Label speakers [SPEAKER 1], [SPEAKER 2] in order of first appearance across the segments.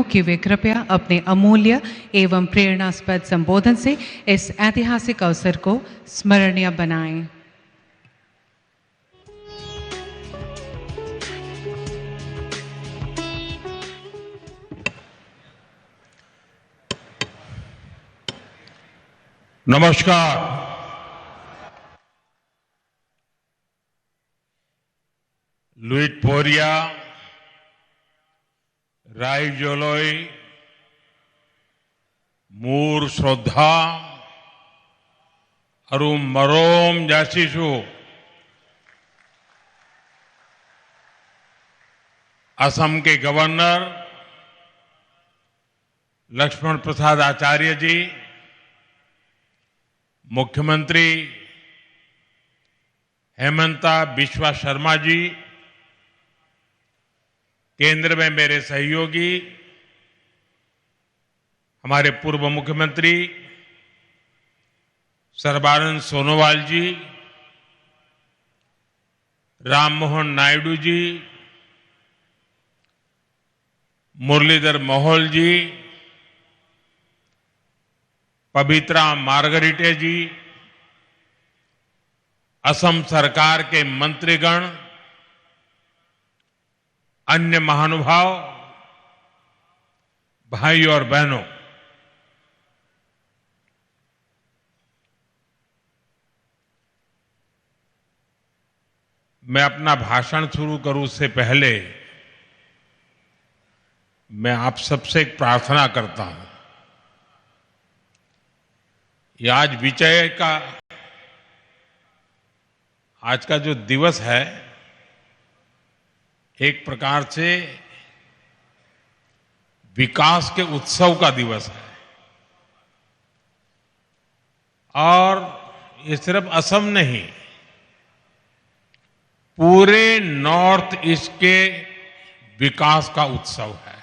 [SPEAKER 1] कि वे कृपया अपने अमूल्य एवं प्रेरणास्पद संबोधन से इस ऐतिहासिक अवसर को स्मरणीय बनाएं।
[SPEAKER 2] नमस्कार। लुइट पोरिया, राई जोलोई, मूर श्रद्धा, अरुम मरोम जासीसु असम के गवर्नर लक्ष्मण प्रसाद आचार्य जी, मुख्यमंत्री हेमंता बिश्वा शर्मा जी, केंद्र में मेरे सहयोगी हमारे पूर्व मुख्यमंत्री सर्बानंद सोनोवाल जी, राम मोहन नायडू जी, मुरलीधर मोहोल जी, पवित्रा मार्गरेटे जी, असम सरकार के मंत्रीगण, अन्य महानुभाव, भाई और बहनों, मैं अपना भाषण शुरू करूं उससे पहले मैं आप सबसे एक प्रार्थना करता हूं। ये आज विजय का आज का जो दिवस है एक प्रकार से विकास के उत्सव का दिवस है और ये सिर्फ असम नहीं, पूरे नॉर्थ ईस्ट के विकास का उत्सव है।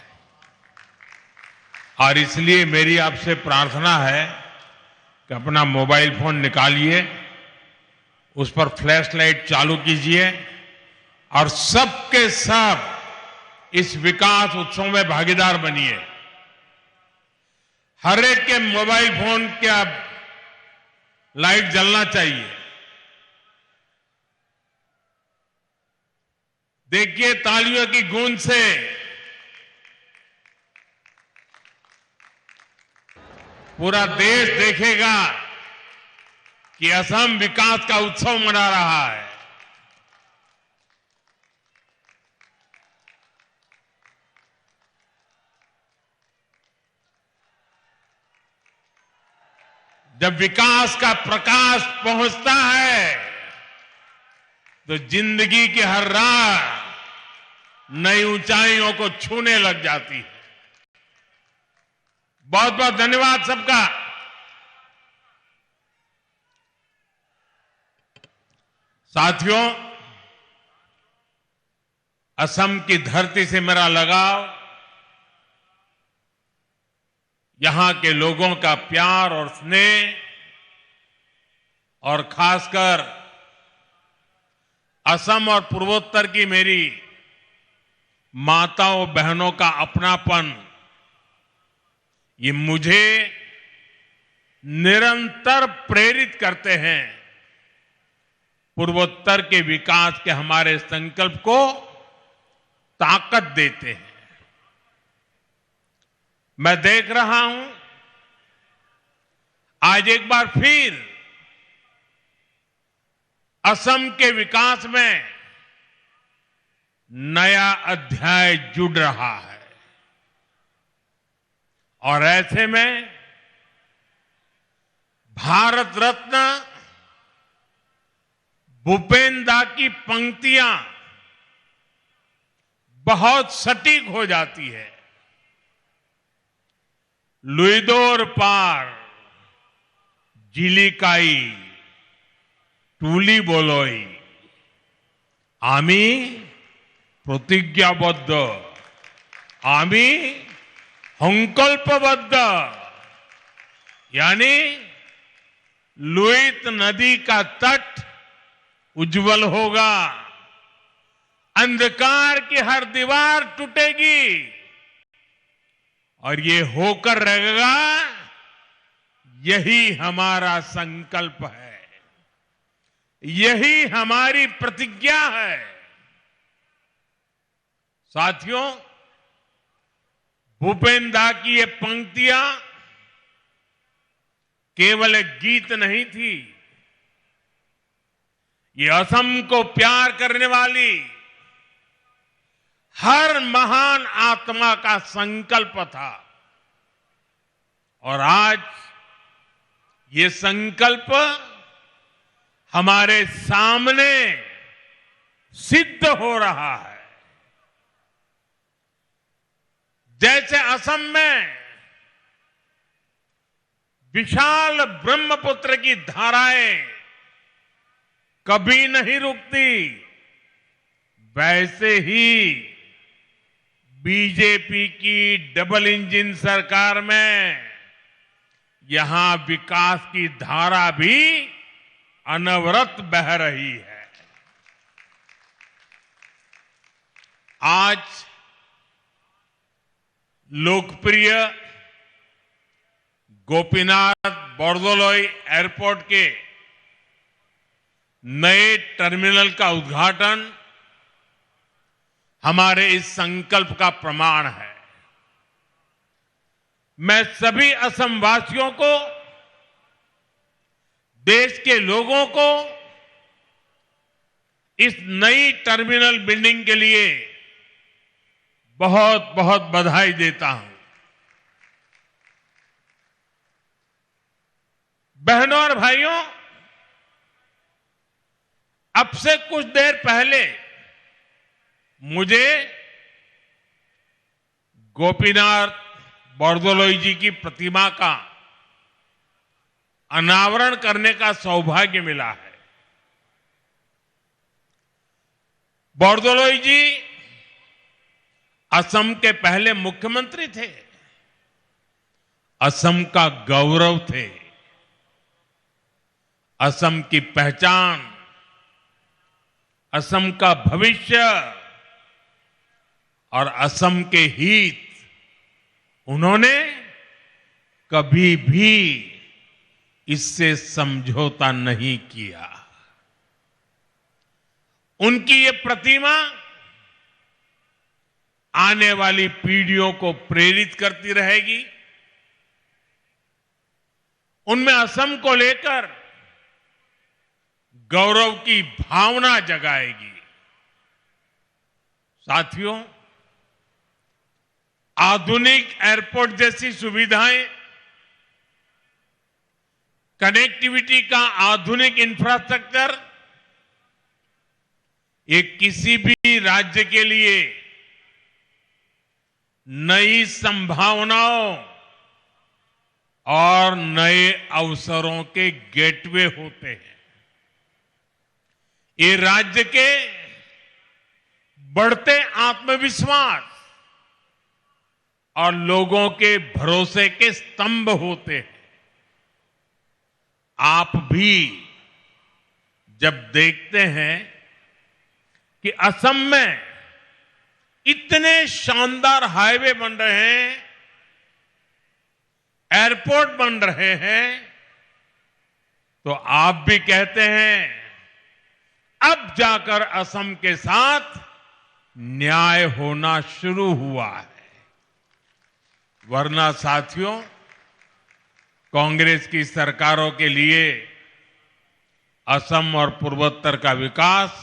[SPEAKER 2] और इसलिए मेरी आपसे प्रार्थना है कि अपना मोबाइल फोन निकालिए, उस पर फ्लैश लाइट चालू कीजिए और सबके सब इस विकास उत्सव में भागीदार बनिए। हर एक के मोबाइल फोन का लाइट जलना चाहिए। देखिए तालियों की गूंज से पूरा देश देखेगा कि असम विकास का उत्सव मना रहा है। जब विकास का प्रकाश पहुंचता है तो जिंदगी की हर राह नई ऊंचाइयों को छूने लग जाती है। बहुत बहुत धन्यवाद सबका। साथियों, असम की धरती से मेरा लगाव, यहां के लोगों का प्यार और स्नेह और खासकर असम और पूर्वोत्तर की मेरी माताओं बहनों का अपनापन, ये मुझे निरंतर प्रेरित करते हैं, पूर्वोत्तर के विकास के हमारे संकल्प को ताकत देते हैं। मैं देख रहा हूं आज एक बार फिर असम के विकास में नया अध्याय जुड़ रहा है और ऐसे में भारत रत्न भूपेन दा की पंक्तियां बहुत सटीक हो जाती है। लुइदोर पार जिलिकाई टूली बोलोई आमी प्रतिज्ञाबद्ध आमी संकल्पबद्ध, यानी लुइत नदी का तट उज्जवल होगा, अंधकार की हर दीवार टूटेगी, और ये होकर रहेगा, यही हमारा संकल्प है, यही हमारी प्रतिज्ञा है। साथियों, भूपेंद्र दा की ये पंक्तियां केवल एक गीत नहीं थी, ये असम को प्यार करने वाली हर महान आत्मा का संकल्प था। और आज ये संकल्प हमारे सामने सिद्ध हो रहा है। जैसे असम में विशाल ब्रह्मपुत्र की धाराएं कभी नहीं रुकती, वैसे ही बीजेपी की डबल इंजन सरकार में यहां विकास की धारा भी अनवरत बह रही है। आज लोकप्रिय गोपीनाथ बोरदोलोई एयरपोर्ट के नए टर्मिनल का उद्घाटन हमारे इस संकल्प का प्रमाण है। मैं सभी असम वासियों को, देश के लोगों को इस नई टर्मिनल बिल्डिंग के लिए बहुत बहुत बधाई देता हूं। बहनों और भाइयों, अब से कुछ देर पहले मुझे गोपीनाथ बोरदोलोई जी की प्रतिमा का अनावरण करने का सौभाग्य मिला है। बोरदोलोई जी असम के पहले मुख्यमंत्री थे, असम का गौरव थे, असम की पहचान, असम का भविष्य और असम के हित उन्होंने कभी भी इससे समझौता नहीं किया। उनकी ये प्रतिमा आने वाली पीढ़ियों को प्रेरित करती रहेगी, उनमें असम को लेकर गौरव की भावना जगाएगी। साथियों, आधुनिक एयरपोर्ट जैसी सुविधाएं, कनेक्टिविटी का आधुनिक इंफ्रास्ट्रक्चर, ये किसी भी राज्य के लिए नई संभावनाओं और नए अवसरों के गेटवे होते हैं। ये राज्य के बढ़ते आत्मविश्वास और लोगों के भरोसे के स्तंभ होते हैं। आप भी जब देखते हैं कि असम में इतने शानदार हाईवे बन रहे हैं, एयरपोर्ट बन रहे हैं, तो आप भी कहते हैं अब जाकर असम के साथ न्याय होना शुरू हुआ है। वरना साथियों, कांग्रेस की सरकारों के लिए असम और पूर्वोत्तर का विकास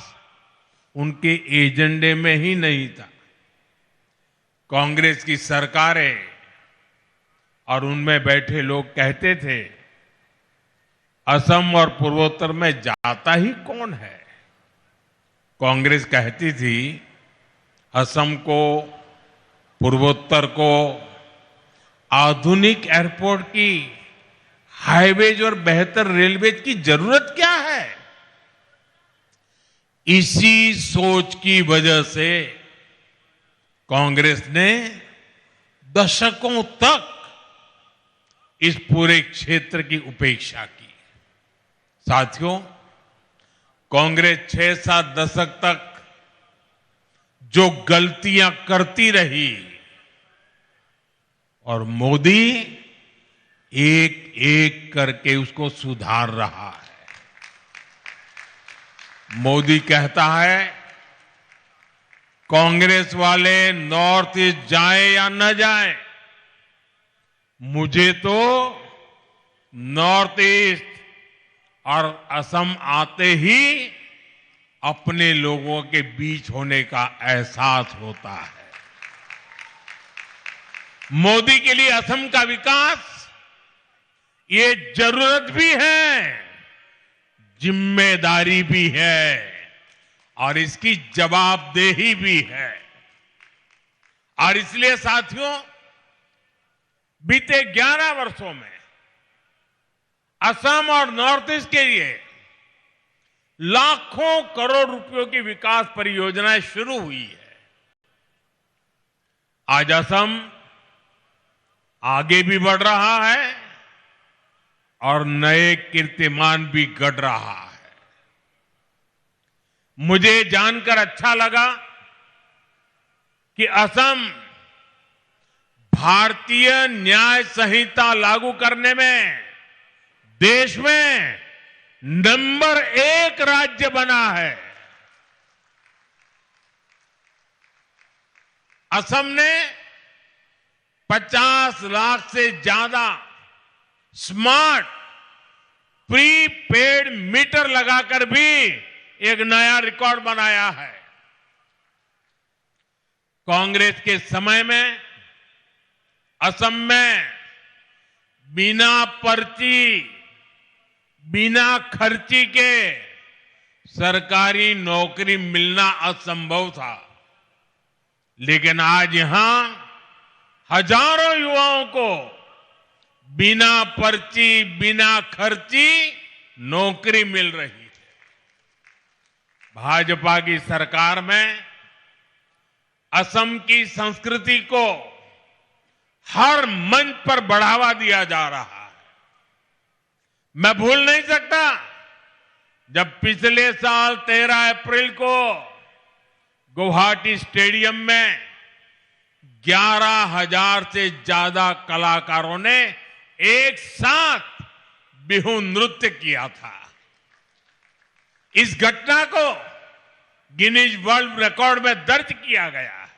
[SPEAKER 2] उनके एजेंडे में ही नहीं था। कांग्रेस की सरकारें और उनमें बैठे लोग कहते थे, असम और पूर्वोत्तर में जाता ही कौन है। कांग्रेस कहती थी असम को, पूर्वोत्तर को आधुनिक एयरपोर्ट की, हाईवेज और बेहतर रेलवेज की जरूरत क्या है। इसी सोच की वजह से कांग्रेस ने दशकों तक इस पूरे क्षेत्र की उपेक्षा की। साथियों, कांग्रेस 6-7 दशक तक जो गलतियां करती रही और मोदी एक एक करके उसको सुधार रहा है। मोदी कहता है कांग्रेस वाले नॉर्थ ईस्ट जाए या न जाए, मुझे तो नॉर्थ ईस्ट और असम आते ही अपने लोगों के बीच होने का एहसास होता है। मोदी के लिए असम का विकास ये जरूरत भी है, जिम्मेदारी भी है और इसकी जवाबदेही भी है। और इसलिए साथियों, बीते 11 वर्षों में असम और नॉर्थ ईस्ट के लिए लाखों करोड़ रुपयों की विकास परियोजनाएं शुरू हुई है। आज असम आगे भी बढ़ रहा है और नए कीर्तिमान भी गढ़ रहा है। मुझे जानकर अच्छा लगा कि असम भारतीय न्याय संहिता लागू करने में देश में नंबर 1 राज्य बना है। असम ने 50 लाख से ज्यादा स्मार्ट प्रीपेड मीटर लगाकर भी एक नया रिकॉर्ड बनाया है। कांग्रेस के समय में असम में बिना पर्ची, बिना खर्ची के सरकारी नौकरी मिलना असंभव था, लेकिन आज यहां हजारों युवाओं को बिना पर्ची, बिना खर्ची नौकरी मिल रही है। भाजपा की सरकार में असम की संस्कृति को हर मंच पर बढ़ावा दिया जा रहा है। मैं भूल नहीं सकता जब पिछले साल 13 अप्रैल को गुवाहाटी स्टेडियम में 11,000 से ज्यादा कलाकारों ने एक साथ बिहू नृत्य किया था। इस घटना को गिनीज वर्ल्ड रिकॉर्ड में दर्ज किया गया है।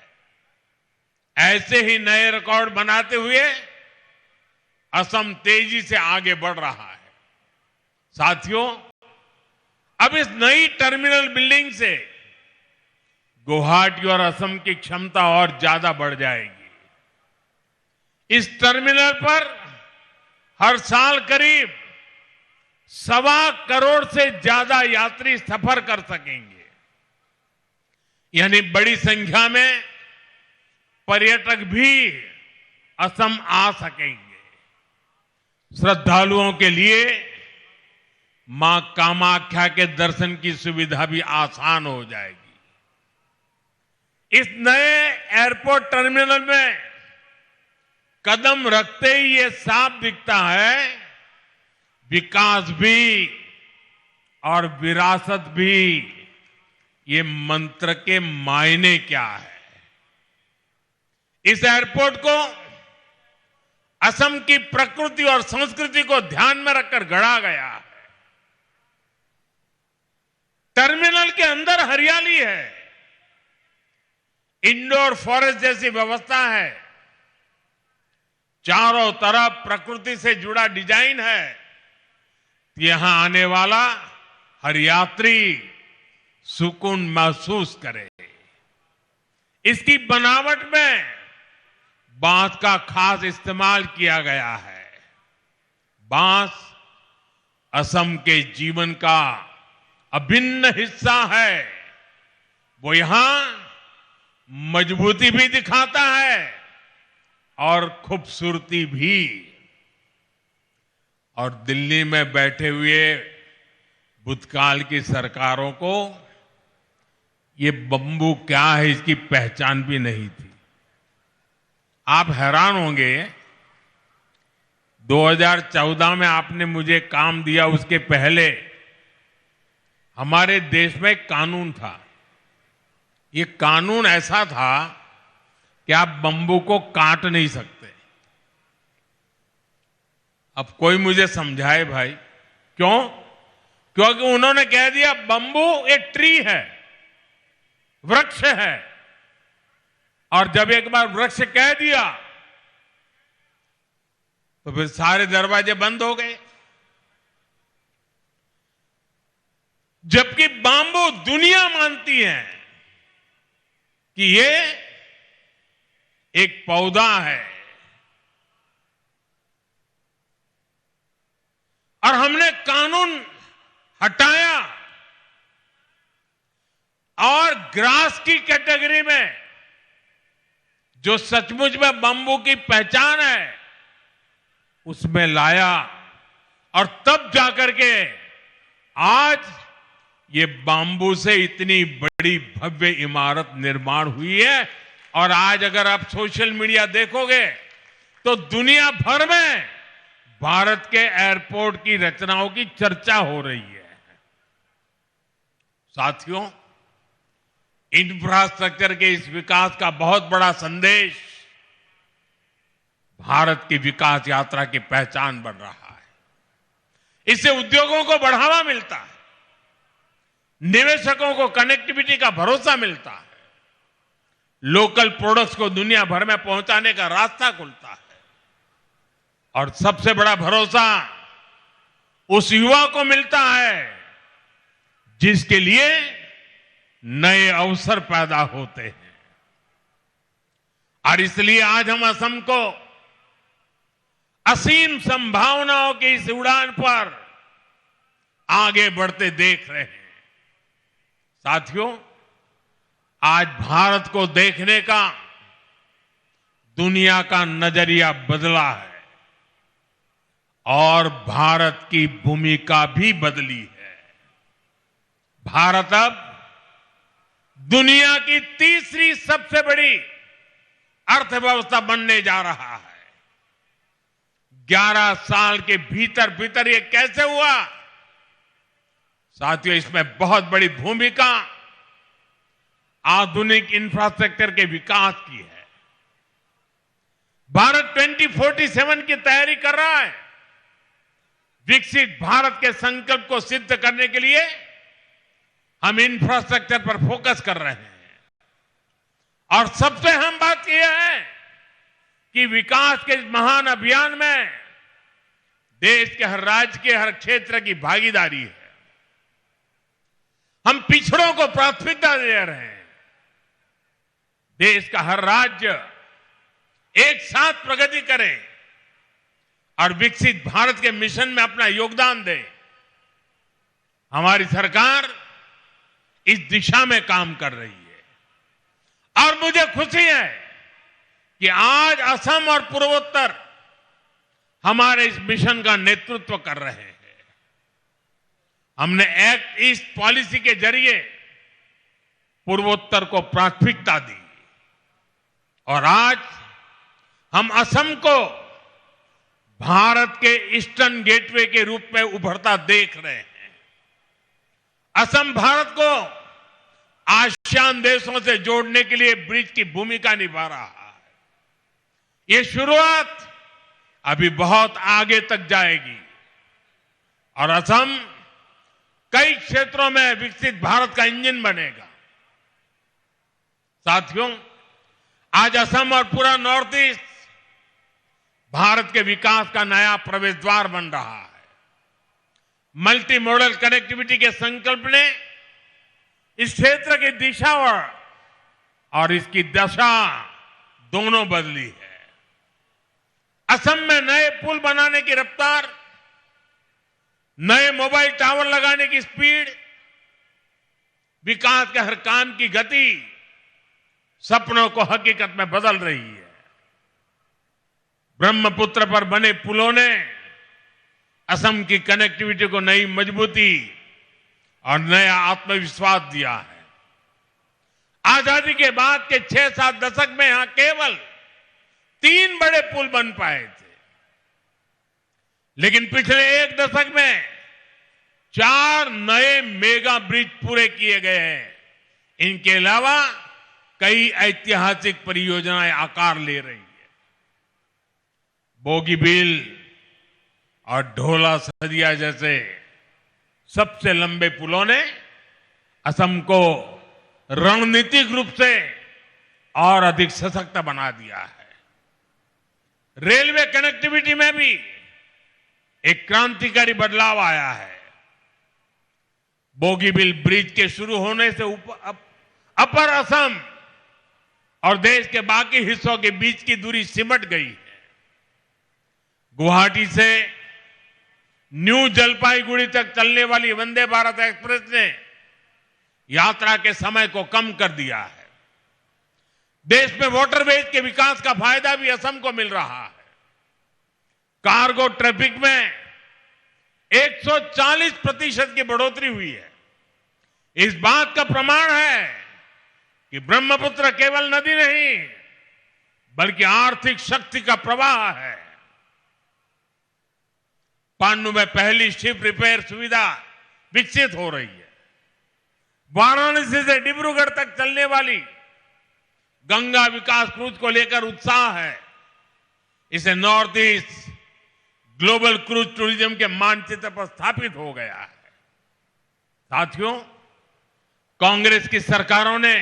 [SPEAKER 2] ऐसे ही नए रिकॉर्ड बनाते हुए असम तेजी से आगे बढ़ रहा है। साथियों, अब इस नई टर्मिनल बिल्डिंग से गुवाहाटी और असम की क्षमता और ज्यादा बढ़ जाएगी। इस टर्मिनल पर हर साल करीब 1.25 करोड़ से ज्यादा यात्री सफर कर सकेंगे। यानी बड़ी संख्या में पर्यटक भी असम आ सकेंगे। श्रद्धालुओं के लिए मां कामाख्या के दर्शन की सुविधा भी आसान हो जाएगी। इस नए एयरपोर्ट टर्मिनल में कदम रखते ही ये साफ दिखता है, विकास भी और विरासत भी, ये मंत्र के मायने क्या है। इस एयरपोर्ट को असम की प्रकृति और संस्कृति को ध्यान में रखकर गढ़ा गया है। टर्मिनल के अंदर हरियाली है, इंडोर फॉरेस्ट जैसी व्यवस्था है, चारों तरफ प्रकृति से जुड़ा डिजाइन है। यहां आने वाला हर यात्री सुकून महसूस करे। इसकी बनावट में बांस का खास इस्तेमाल किया गया है। बांस असम के जीवन का अभिन्न हिस्सा है। वो यहां मजबूती भी दिखाता है और खूबसूरती भी। और दिल्ली में बैठे हुए भूतकाल की सरकारों को ये बंबू क्या है इसकी पहचान भी नहीं थी। आप हैरान होंगे, 2014 में आपने मुझे काम दिया, उसके पहले हमारे देश में एक कानून था। ये कानून ऐसा था कि आप बंबू को काट नहीं सकते, अब कोई मुझे समझाए भाई, क्यों? क्योंकि उन्होंने कह दिया बंबू एक ट्री है, वृक्ष है, और जब एक बार वृक्ष कह दिया तो फिर सारे दरवाजे बंद हो गए। जबकि बांबू दुनिया मानती है कि ये एक पौधा है, और हमने कानून हटाया और ग्रास की कैटेगरी में जो सचमुच में बंबू की पहचान है उसमें लाया, और तब जाकर के आज ये बांबू से इतनी बड़ी भव्य इमारत निर्माण हुई है। और आज अगर आप सोशल मीडिया देखोगे तो दुनिया भर में भारत के एयरपोर्ट की रचनाओं की चर्चा हो रही है। साथियों, इंफ्रास्ट्रक्चर के इस विकास का बहुत बड़ा संदेश भारत की विकास यात्रा की पहचान बन रहा है। इससे उद्योगों को बढ़ावा मिलता है, निवेशकों को कनेक्टिविटी का भरोसा मिलता है, लोकल प्रोडक्ट्स को दुनिया भर में पहुंचाने का रास्ता खुलता है, और सबसे बड़ा भरोसा उस युवा को मिलता है जिसके लिए नए अवसर पैदा होते हैं। और इसलिए आज हम असम को असीम संभावनाओं की इस उड़ान पर आगे बढ़ते देख रहे हैं। साथियों, आज भारत को देखने का दुनिया का नजरिया बदला है और भारत की भूमिका भी बदली है। भारत अब दुनिया की तीसरी सबसे बड़ी अर्थव्यवस्था बनने जा रहा है। 11 साल के भीतर भीतर ये कैसे हुआ? साथियों, इसमें बहुत बड़ी भूमिका आधुनिक इंफ्रास्ट्रक्चर के विकास की है। भारत 2047 की तैयारी कर रहा है। विकसित भारत के संकल्प को सिद्ध करने के लिए हम इंफ्रास्ट्रक्चर पर फोकस कर रहे हैं। और सबसे अहम बात यह है कि विकास के इस महान अभियान में देश के हर राज्य के हर क्षेत्र की भागीदारी है। हम पिछड़ों को प्राथमिकता दे रहे हैं। देश का हर राज्य एक साथ प्रगति करे और विकसित भारत के मिशन में अपना योगदान दे। हमारी सरकार इस दिशा में काम कर रही है और मुझे खुशी है कि आज असम और पूर्वोत्तर हमारे इस मिशन का नेतृत्व कर रहे हैं। हमने एक्ट ईस्ट पॉलिसी के जरिए पूर्वोत्तर को प्राथमिकता दी और आज हम असम को भारत के ईस्टर्न गेटवे के रूप में उभरता देख रहे हैं। असम भारत को आसियान देशों से जोड़ने के लिए ब्रिज की भूमिका निभा रहा है। ये शुरुआत अभी बहुत आगे तक जाएगी और असम कई क्षेत्रों में विकसित भारत का इंजन बनेगा। साथियों, आज असम और पूरा नॉर्थ ईस्ट भारत के विकास का नया प्रवेश द्वार बन रहा है। मल्टी मॉडल कनेक्टिविटी के संकल्प ने इस क्षेत्र की दिशा और इसकी दशा दोनों बदली है। असम में नए पुल बनाने की रफ्तार, नए मोबाइल टावर लगाने की स्पीड, विकास के हर काम की गति सपनों को हकीकत में बदल रही है। ब्रह्मपुत्र पर बने पुलों ने असम की कनेक्टिविटी को नई मजबूती और नया आत्मविश्वास दिया है। आजादी के बाद के 6-7 दशक में यहां केवल 3 बड़े पुल बन पाए थे, लेकिन पिछले 1 दशक में 4 नए मेगा ब्रिज पूरे किए गए हैं। इनके अलावा कई ऐतिहासिक परियोजनाएं आकार ले रही है। बोगीबील, और ढोला सदिया जैसे सबसे लंबे पुलों ने असम को रणनीतिक रूप से और अधिक सशक्त बना दिया है। रेलवे कनेक्टिविटी में भी एक क्रांतिकारी बदलाव आया है। बोगीबिल ब्रिज के शुरू होने से अपर असम और देश के बाकी हिस्सों के बीच की दूरी सिमट गई है। गुवाहाटी से न्यू जलपाईगुड़ी तक चलने वाली वंदे भारत एक्सप्रेस ने यात्रा के समय को कम कर दिया है। देश में वाटरवेज के विकास का फायदा भी असम को मिल रहा है। कार्गो ट्रैफिक में 140% की बढ़ोतरी हुई है। इस बात का प्रमाण है कि ब्रह्मपुत्र केवल नदी नहीं बल्कि आर्थिक शक्ति का प्रवाह है। पान्नू में पहली शिप रिपेयर सुविधा विकसित हो रही है। वाराणसी से डिब्रूगढ़ तक चलने वाली गंगा विकास क्रूज को लेकर उत्साह है। इसे north east global cruise tourism के मानचित्र पर स्थापित हो गया है। साथियों, कांग्रेस की सरकारों ने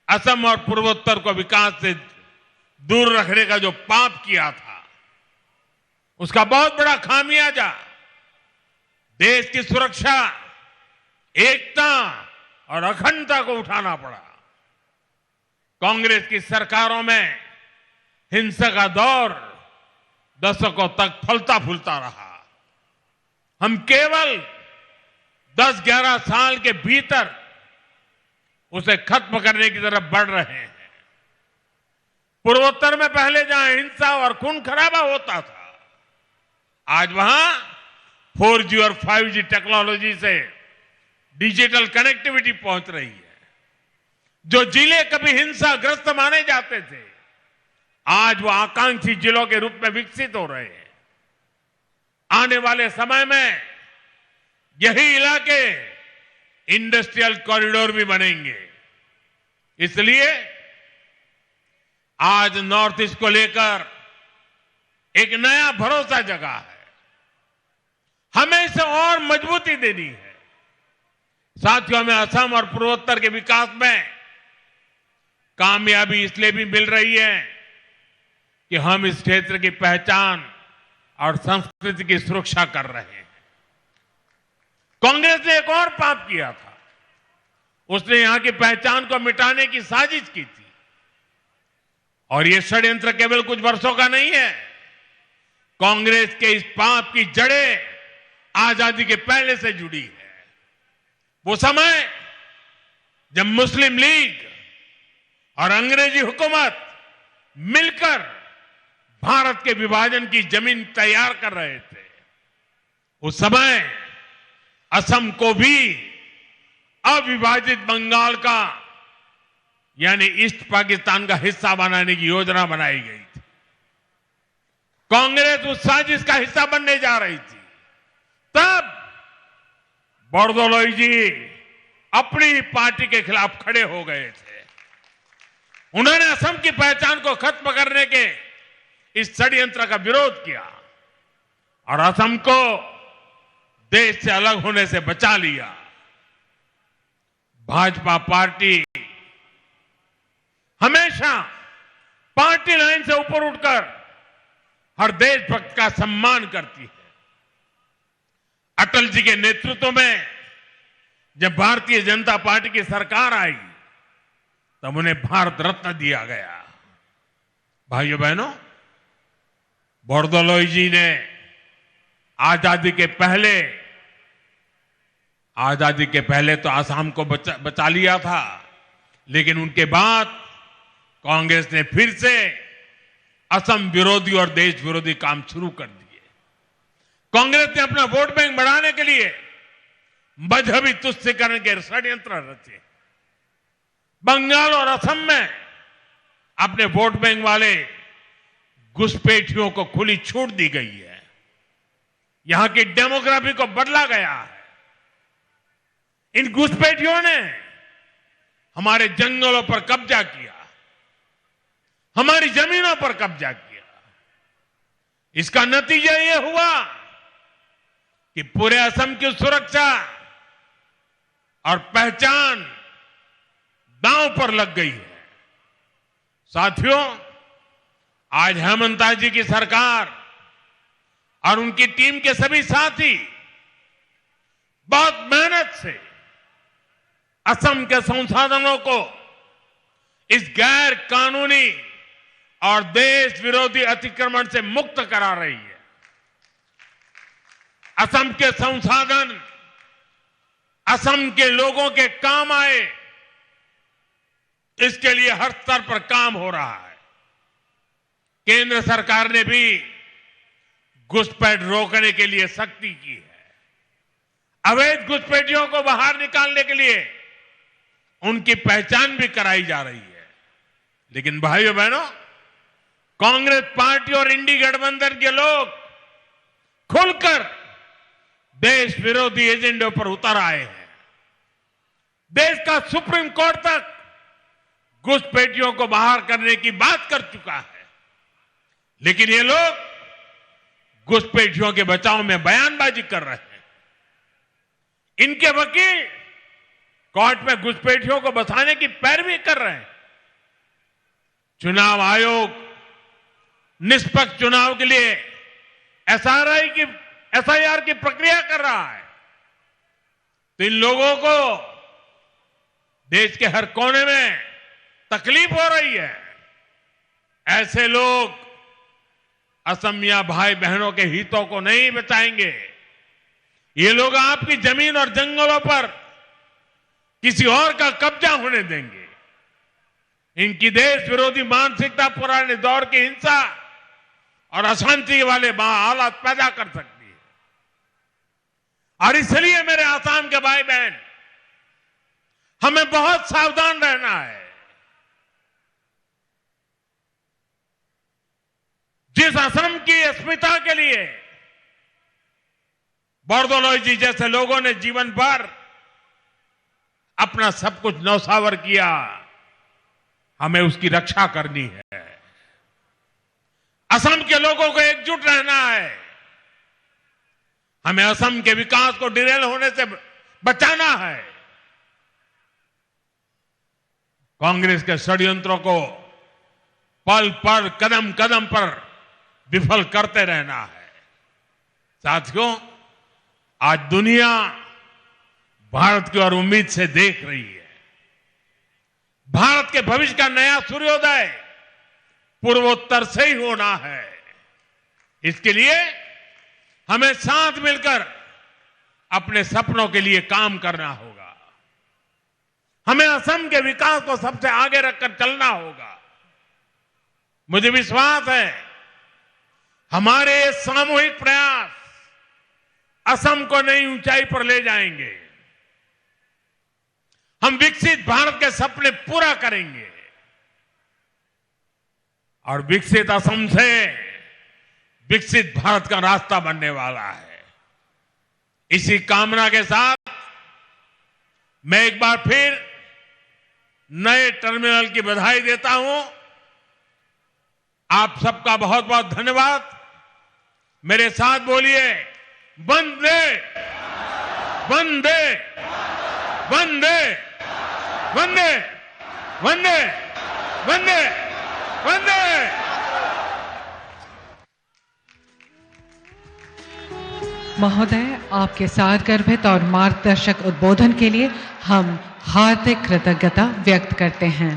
[SPEAKER 2] असम और पूर्वोत्तर को विकास से दूर रखने का जो पाप किया था, उसका बहुत बड़ा खामियाजा देश की सुरक्षा, एकता और अखंडता को उठाना पड़ा। कांग्रेस की सरकारों में हिंसा का दौर दशकों तक फलता फूलता रहा। हम केवल 10-11 साल के भीतर उसे खत्म करने की तरफ बढ़ रहे हैं। पूर्वोत्तर में पहले जहां हिंसा और खून खराबा होता था, आज वहां 4G और 5G टेक्नोलॉजी से डिजिटल कनेक्टिविटी पहुंच रही है। जो जिले कभी हिंसाग्रस्त माने जाते थे, आज वो आकांक्षी जिलों के रूप में विकसित हो रहे हैं। आने वाले समय में यही इलाके इंडस्ट्रियल कॉरिडोर भी बनेंगे। इसलिए आज नॉर्थ ईस्ट को लेकर एक नया भरोसा जगा है। हमें इसे और मजबूती देनी है। साथियों, हमें असम और पूर्वोत्तर के विकास में कामयाबी इसलिए भी मिल रही है कि हम इस क्षेत्र की पहचान और संस्कृति की सुरक्षा कर रहे हैं। कांग्रेस ने एक और पाप किया था। उसने यहां की पहचान को मिटाने की साजिश की थी। और यह षड्यंत्र केवल कुछ वर्षों का नहीं है। कांग्रेस के इस पाप की जड़ें आजादी के पहले से जुड़ी है। वो समय जब मुस्लिम लीग और अंग्रेजी हुकूमत मिलकर भारत के विभाजन की जमीन तैयार कर रहे थे, उस समय असम को भी अविभाजित बंगाल का यानी ईस्ट पाकिस्तान का हिस्सा बनाने की योजना बनाई गई थी। कांग्रेस उस साजिश का हिस्सा बनने जा रही थी। तब बोरदोलोई जी अपनी ही पार्टी के खिलाफ खड़े हो गए थे। उन्होंने असम की पहचान को खत्म करने के इस षड्यंत्र का विरोध किया और असम को देश से अलग होने से बचा लिया। भाजपा पार्टी हमेशा पार्टी लाइन से ऊपर उठकर हर देशभक्त का सम्मान करती है। अटल जी के नेतृत्व में जब भारतीय जनता पार्टी की सरकार आई, तब उन्हें भारत रत्न दिया गया। भाइयों बहनों, बोरदोलोई जी ने आजादी के पहले तो आसाम को बचा लिया था, लेकिन उनके बाद कांग्रेस ने फिर से असम विरोधी और देश विरोधी काम शुरू कर दिए। कांग्रेस ने अपना वोट बैंक बढ़ाने के लिए मजहबी तुष्टीकरण के षड्यंत्र रचे। बंगाल और असम में अपने वोट बैंक वाले घुसपैठियों को खुली छूट दी गई है। यहां की डेमोग्राफी को बदला गया है। इन घुसपैठियों ने हमारे जंगलों पर कब्जा किया, हमारी जमीनों पर कब्जा किया। इसका नतीजा ये हुआ कि पूरे असम की सुरक्षा और पहचान दांव पर लग गई है। साथियों, आज हेमंता जी की सरकार और उनकी टीम के सभी साथी बहुत मेहनत से असम के संसाधनों को इस गैर कानूनी और देश विरोधी अतिक्रमण से मुक्त करा रही है। असम के संसाधन असम के लोगों के काम आए, इसके लिए हर स्तर पर काम हो रहा है। केंद्र सरकार ने भी घुसपैठ रोकने के लिए सख्ती की है। अवैध घुसपैठियों को बाहर निकालने के लिए उनकी पहचान भी कराई जा रही है। लेकिन भाइयों बहनों, कांग्रेस पार्टी और इंडी गठबंधन के लोग खुलकर देश विरोधी एजेंडों पर उतर आए हैं। देश का सुप्रीम कोर्ट तक घुसपैठियों को बाहर करने की बात कर चुका है, लेकिन ये लोग घुसपैठियों के बचाव में बयानबाजी कर रहे हैं। इनके वकील कोर्ट में घुसपैठियों को बचाने की पैरवी कर रहे हैं। चुनाव आयोग निष्पक्ष चुनाव के लिए एसआईआर की प्रक्रिया कर रहा है, तो इन लोगों को देश के हर कोने में तकलीफ हो रही है। ऐसे लोग असमिया भाई बहनों के हितों को नहीं बचाएंगे। ये लोग आपकी जमीन और जंगलों पर किसी और का कब्जा होने देंगे। इनकी देश विरोधी मानसिकता पुराने दौर की हिंसा और अशांति वाले हालात पैदा कर सकती है। और इसलिए मेरे आसाम के भाई बहन, हमें बहुत सावधान रहना है। जिस असम की अस्मिता के लिए बोरदोलोई जी जैसे लोगों ने जीवन भर अपना सब कुछ न्यौछावर किया, हमें उसकी रक्षा करनी है। असम के लोगों को एकजुट रहना है। हमें असम के विकास को डिरेल होने से बचाना है। कांग्रेस के षड्यंत्रों को पल पल कदम कदम पर विफल करते रहना है। साथियों, आज दुनिया भारत की ओर उम्मीद से देख रही है। भारत के भविष्य का नया सूर्योदय पूर्वोत्तर से ही होना है। इसके लिए हमें साथ मिलकर अपने सपनों के लिए काम करना होगा। हमें असम के विकास को सबसे आगे रखकर चलना होगा। मुझे विश्वास है हमारे सामूहिक प्रयास असम को नई ऊंचाई पर ले जाएंगे। हम विकसित भारत के सपने पूरा करेंगे और विकसित असम से विकसित भारत का रास्ता बनने वाला है। इसी कामना के साथ मैं एक बार फिर नए टर्मिनल की बधाई देता हूं। आप सबका बहुत बहुत धन्यवाद। मेरे साथ बोलिए, वंदे वंदे वंदे वंदे वंदे वंदे वंदे।
[SPEAKER 1] महोदय, आपके सारगर्भित और मार्गदर्शक उद्बोधन के लिए हम हार्दिक कृतज्ञता व्यक्त करते हैं।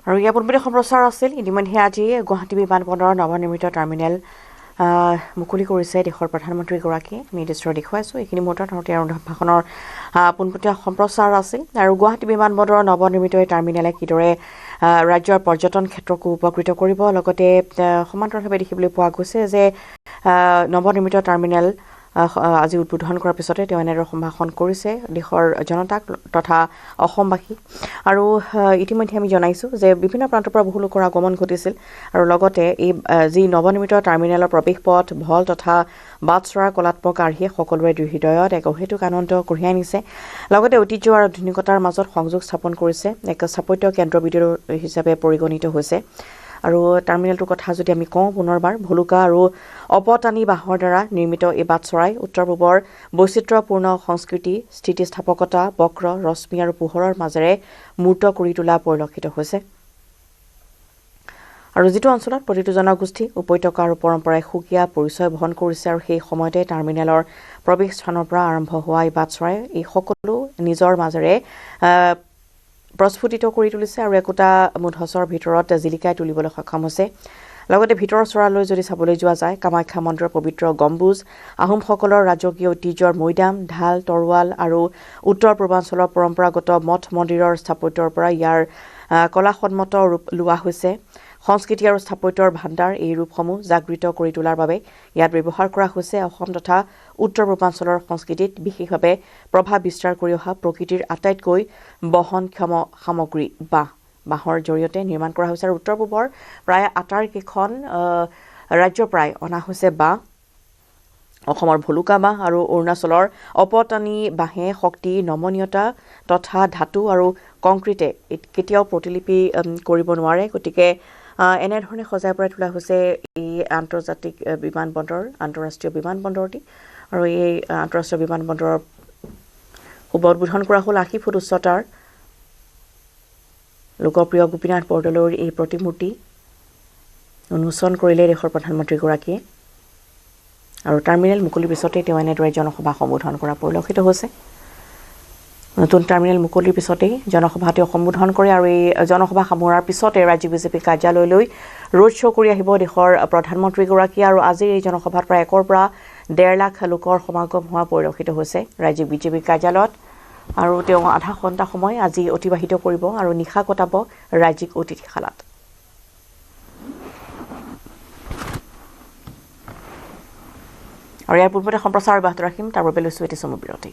[SPEAKER 3] আৰু ইয়াৰ পূৰ্বে সম্প্ৰচাৰ আছিল। ইতিমধ্যে আজি গুৱাহাটী বিমানবন্দৰৰ নৱনিৰ্মিত টাৰ্মিনেল মুকলি কৰিছে দেশৰ প্ৰধানমন্ত্ৰীগৰাকীয়ে। আমি দৃশ্য দেখুৱাইছোঁ। এইখিনি মুহূৰ্তত তেওঁৰ ভাষণৰ পোনপটীয়া সম্প্ৰচাৰ আছিল। আৰু গুৱাহাটী বিমানবন্দৰৰ নৱনিৰ্মিত এই টাৰ্মিনেলে কিদৰে ৰাজ্যৰ পৰ্যটন ক্ষেত্ৰকো উপকৃত কৰিব, লগতে সমান্তৰালভাৱে দেখিবলৈ পোৱা গৈছে যে নৱনিৰ্মিত টাৰ্মিনেল আজি উদ্বোধন কৰাৰ পিছতে তেওঁ এনেদৰে সম্ভাষণ কৰিছে দেশৰ জনতাক তথা অসমবাসী আৰু ইতিমধ্যে আমি জনাইছোঁ যে বিভিন্ন প্ৰান্তৰ পৰা বহু লোকৰ আগমন ঘটিছিল আৰু লগতে এই যি নৱনিৰ্মিত টাৰ্মিনেলৰ প্ৰৱেশ পথ ভল তথা বাটচৰাৰ কলাত্মক আৰ্হিয়ে সকলোৰে হৃদয়ত এক অহেতুক আনন্দ কঢ়িয়াই আনিছে লগতে ঐতিহ্য আৰু আধুনিকতাৰ মাজত সংযোগ স্থাপন কৰিছে এক স্থাপত্য কেন্দ্ৰবিন্দু হিচাপে পৰিগণিত হৈছে আৰু টাৰ্মিনেলটোৰ কথা যদি আমি কওঁ পুনৰবাৰ ভলুকা আৰু অপটানী বাঁহৰ দ্বাৰা নিৰ্মিত এই বাটচৰাই উত্তৰ পূবৰ বৈচিত্ৰ্যপূৰ্ণ সংস্কৃতি স্থিতিস্থাপকতা বক্ৰ ৰশ্মি আৰু পোহৰৰ মাজেৰে মূৰ্ত কৰি তোলা পৰিলক্ষিত হৈছে আৰু যিটো অঞ্চলত প্ৰতিটো জনগোষ্ঠী উপত্যকা আৰু পৰম্পৰাই সুকীয়া পৰিচয় বহন কৰিছে আৰু সেই সময়তে টাৰ্মিনেলৰ প্ৰৱেশ স্থানৰ পৰা আৰম্ভ হোৱা এই বাটচৰাই এই সকলো নিজৰ মাজেৰে প্ৰস্ফুটিত কৰি তুলিছে আৰু একোটা মুধচৰ ভিতৰত জিলিকাই তুলিবলৈ সক্ষম হৈছে লগতে ভিতৰৰ চৰালৈ যদি চাবলৈ যোৱা যায় কামাখ্যা মন্দিৰৰ পবিত্ৰ গম্বুজ আহোমসকলৰ ৰাজকীয় ঐতিহ্যৰ মৈদাম ঢাল তৰোৱাল আৰু উত্তৰ পূৰ্বাঞ্চলৰ পৰম্পৰাগত মঠ মন্দিৰৰ স্থাপত্যৰ পৰা ইয়াৰ কলাসন্মত ৰূপ লোৱা হৈছে সংস্কৃতি আৰু স্থাপত্যৰ ভাণ্ডাৰ এই ৰূপসমূহ জাগৃত কৰি তোলাৰ বাবে ইয়াত ব্যৱহাৰ কৰা হৈছে অসম তথা উত্তৰ পূৰ্বাঞ্চলৰ সংস্কৃতিত বিশেষভাৱে প্ৰভাৱ বিস্তাৰ কৰি অহা প্ৰকৃতিৰ আটাইতকৈ বহনক্ষম সামগ্ৰী বাঁহৰ জৰিয়তে নিৰ্মাণ কৰা হৈছে আৰু উত্তৰ পূবৰ প্ৰায় 8কেইখন ৰাজ্যৰ প্ৰায় অনা হৈছে বাঁহ অসমৰ ভলুকা বাঁহ আৰু অৰুণাচলৰ অপটানী বাঁহে শক্তি নমনীয়তা তথা ধাতু আৰু কংক্ৰিটে কেতিয়াও প্ৰতিলিপি কৰিব নোৱাৰে গতিকে এনেধৰণে সজাই পৰাই তোলা হৈছে এই আন্তঃৰাষ্ট্ৰীয় বিমানবন্দৰটি আৰু এই আন্তঃৰাষ্ট্ৰীয় বিমানবন্দৰৰ শুভ উদ্বোধন কৰা হ'ল 80 ফুট উচ্চতাৰ লোকপ্ৰিয় গোপীনাথ বৰদলৈৰ এই প্ৰতিমূৰ্তি উন্মোচন কৰিলে দেশৰ প্ৰধানমন্ত্ৰীগৰাকীয়ে আৰু টাৰ্মিনেল মুকলিৰ পিছতে তেওঁ এনেদৰে জনসভা সম্বোধন কৰা পৰিলক্ষিত হৈছে নতুন টাৰ্মিনেল মুকলিৰ পিছতেই জনসভাতে সম্বোধন কৰে আৰু এই জনসভা সামৰাৰ পিছতে ৰাজ্যিক বিজেপি কাৰ্যালয়লৈ ৰোড শ্ব' কৰি আহিব দেশৰ প্ৰধানমন্ত্ৰীগৰাকী আৰু আজিৰ এই জনসভাত প্ৰায় 1 পৰা 1.5 লাখ লোকৰ সমাগম হোৱা পৰিলক্ষিত হৈছে ৰাজ্যিক বিজেপি কাৰ্যালয়ত আৰু তেওঁ আধা ঘণ্টা সময় আজি অতিবাহিত কৰিব আৰু নিশা কটাব ৰাজ্যিক অতিথিশালাত আৰু ইয়াৰ পূৰ্বতে সম্প্ৰচাৰ অব্যাহত ৰাখিম তাৰ বাবে লৈছোঁ এটি চমু বিৰতি